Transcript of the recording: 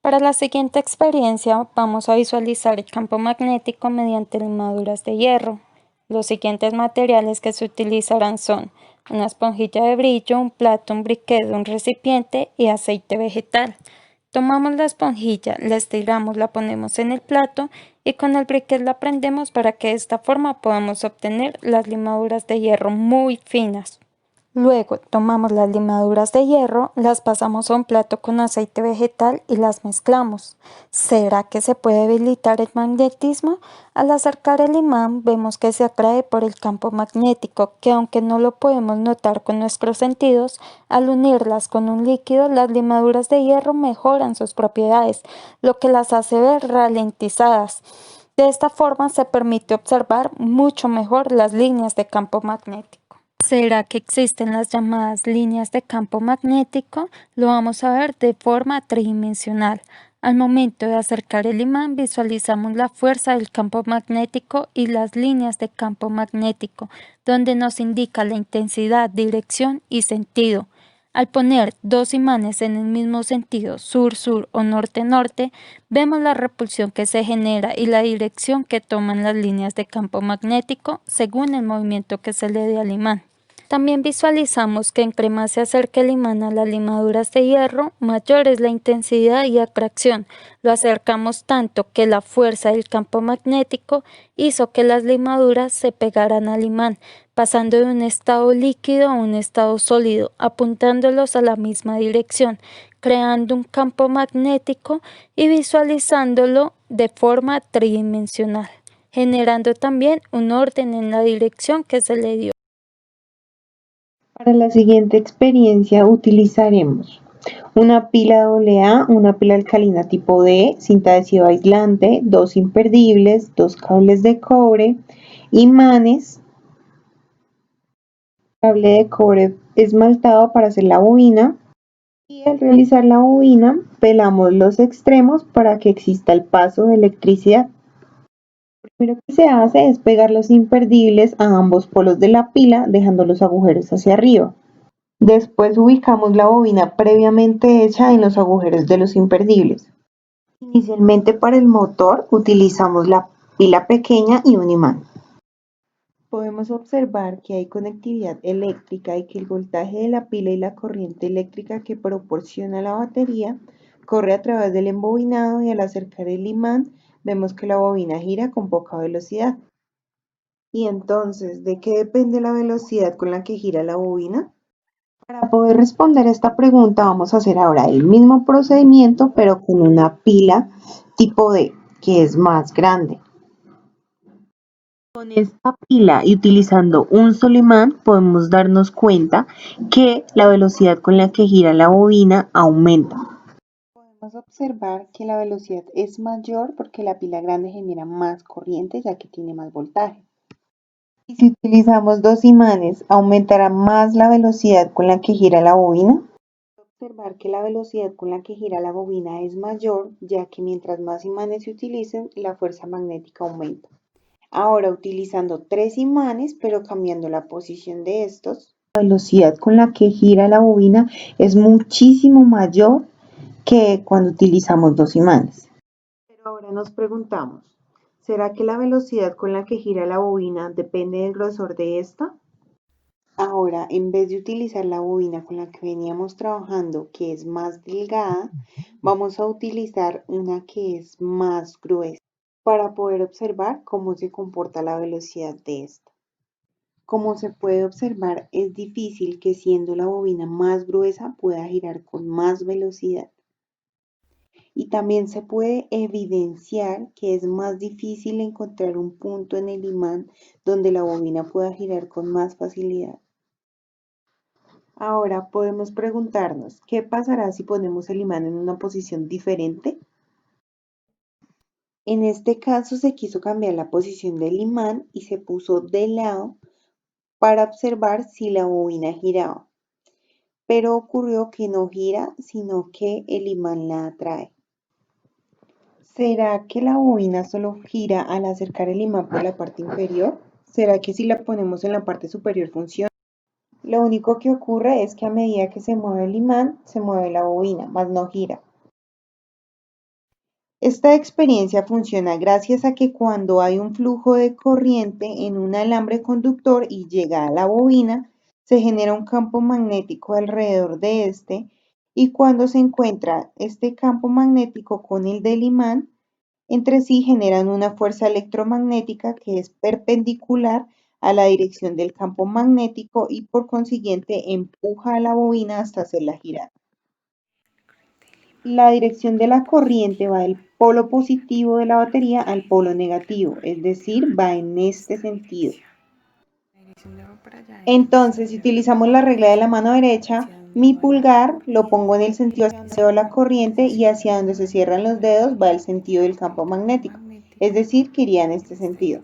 Para la siguiente experiencia vamos a visualizar el campo magnético mediante limaduras de hierro. Los siguientes materiales que se utilizarán son una esponjilla de brillo, un plato, un briquet, un recipiente y aceite vegetal. Tomamos la esponjilla, la estiramos, la ponemos en el plato y con el briquet la prendemos para que de esta forma podamos obtener las limaduras de hierro muy finas. Luego tomamos las limaduras de hierro, las pasamos a un plato con aceite vegetal y las mezclamos. ¿Será que se puede debilitar el magnetismo? Al acercar el imán vemos que se atrae por el campo magnético, que aunque no lo podemos notar con nuestros sentidos, al unirlas con un líquido, las limaduras de hierro mejoran sus propiedades, lo que las hace ver ralentizadas. De esta forma se permite observar mucho mejor las líneas de campo magnético. ¿Será que existen las llamadas líneas de campo magnético? Lo vamos a ver de forma tridimensional. Al momento de acercar el imán visualizamos la fuerza del campo magnético y las líneas de campo magnético, donde nos indica la intensidad, dirección y sentido. Al poner dos imanes en el mismo sentido, sur-sur o norte-norte, vemos la repulsión que se genera y la dirección que toman las líneas de campo magnético según el movimiento que se le dé al imán. También visualizamos que entre más se acerca el imán a las limaduras de hierro, mayor es la intensidad y atracción. Lo acercamos tanto que la fuerza del campo magnético hizo que las limaduras se pegaran al imán, pasando de un estado líquido a un estado sólido, apuntándolos a la misma dirección, creando un campo magnético y visualizándolo de forma tridimensional, generando también un orden en la dirección que se le dio. Para la siguiente experiencia utilizaremos una pila AA, una pila alcalina tipo D, cinta adhesiva aislante, dos imperdibles, dos cables de cobre, imanes, cable de cobre esmaltado para hacer la bobina y al realizar la bobina pelamos los extremos para que exista el paso de electricidad. Lo primero que se hace es pegar los imperdibles a ambos polos de la pila dejando los agujeros hacia arriba. Después ubicamos la bobina previamente hecha en los agujeros de los imperdibles. Inicialmente para el motor utilizamos la pila pequeña y un imán. Podemos observar que hay conectividad eléctrica y que el voltaje de la pila y la corriente eléctrica que proporciona la batería corre a través del embobinado y al acercar el imán vemos que la bobina gira con poca velocidad. ¿Y entonces de qué depende la velocidad con la que gira la bobina? Para poder responder esta pregunta vamos a hacer ahora el mismo procedimiento pero con una pila tipo D, que es más grande. Con esta pila y utilizando un solo imán podemos darnos cuenta que la velocidad con la que gira la bobina aumenta. Podemos observar que la velocidad es mayor porque la pila grande genera más corriente ya que tiene más voltaje. Y si utilizamos dos imanes, ¿aumentará más la velocidad con la que gira la bobina? Observar que la velocidad con la que gira la bobina es mayor, ya que mientras más imanes se utilicen, la fuerza magnética aumenta. Ahora, utilizando tres imanes, pero cambiando la posición de estos, la velocidad con la que gira la bobina es muchísimo mayor que cuando utilizamos dos imanes. Pero ahora nos preguntamos, ¿será que la velocidad con la que gira la bobina depende del grosor de esta? Ahora, en vez de utilizar la bobina con la que veníamos trabajando, que es más delgada, vamos a utilizar una que es más gruesa para poder observar cómo se comporta la velocidad de esta. Como se puede observar, es difícil que siendo la bobina más gruesa pueda girar con más velocidad. Y también se puede evidenciar que es más difícil encontrar un punto en el imán donde la bobina pueda girar con más facilidad. Ahora podemos preguntarnos, ¿qué pasará si ponemos el imán en una posición diferente? En este caso se quiso cambiar la posición del imán y se puso de lado para observar si la bobina giraba. Pero ocurrió que no gira, sino que el imán la atrae. ¿Será que la bobina solo gira al acercar el imán por la parte inferior? ¿Será que si la ponemos en la parte superior funciona? Lo único que ocurre es que a medida que se mueve el imán, se mueve la bobina, mas no gira. Esta experiencia funciona gracias a que cuando hay un flujo de corriente en un alambre conductor y llega a la bobina, se genera un campo magnético alrededor de este, y cuando se encuentra este campo magnético con el del imán, entre sí generan una fuerza electromagnética que es perpendicular a la dirección del campo magnético y por consiguiente empuja a la bobina hasta hacerla girar. La dirección de la corriente va del polo positivo de la batería al polo negativo, es decir, va en este sentido. Entonces, si utilizamos la regla de la mano derecha, mi pulgar lo pongo en el sentido hacia donde va la corriente y hacia donde se cierran los dedos va el sentido del campo magnético, es decir, que iría en este sentido.